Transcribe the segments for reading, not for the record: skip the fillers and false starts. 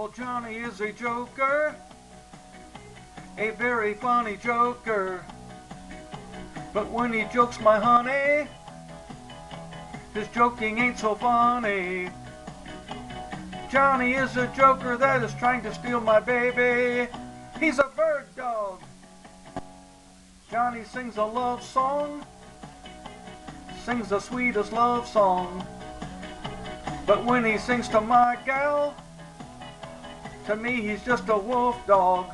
Well, Johnny is a joker, a very funny joker. But when he jokes my honey, his joking ain't so funny. Johnny is a joker that is trying to steal my baby. He's a bird dog. Johnny sings a love song, sings the sweetest love song. But when he sings to my gal, to me he's just a wolf dog.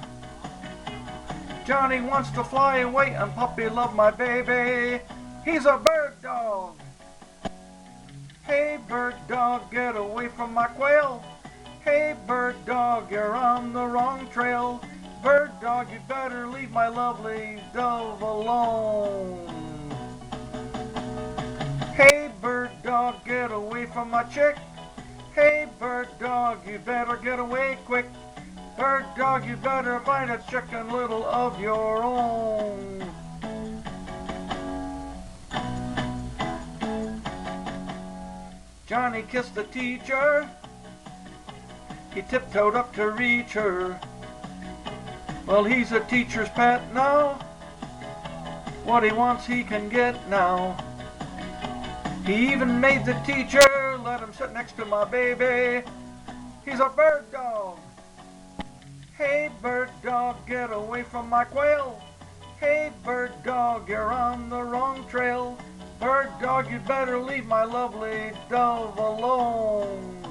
Johnny wants to fly away and puppy love my baby. He's a bird dog. Hey bird dog, get away from my quail. Hey bird dog, you're on the wrong trail. Bird dog, you better leave my lovely dove alone. Hey bird dog, get away from my chick. Hey bird dog, you better get away quick. Bird dog, you better find a chicken little of your own. Johnny kissed the teacher. He tiptoed up to reach her. Well, he's a teacher's pet now. What he wants he can get now. He even made the teacher let him sit next to my baby. He's a bird dog. Hey bird dog, get away from my quail. Hey bird dog, you're on the wrong trail. Bird dog, you better leave my lovely dove alone.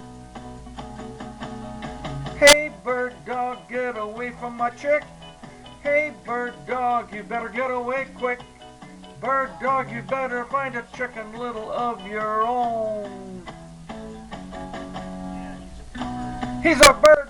Hey bird dog, get away from my chick. Hey bird dog, you better get away quick. Bird dog, you better find a chicken little of your own. He's a bird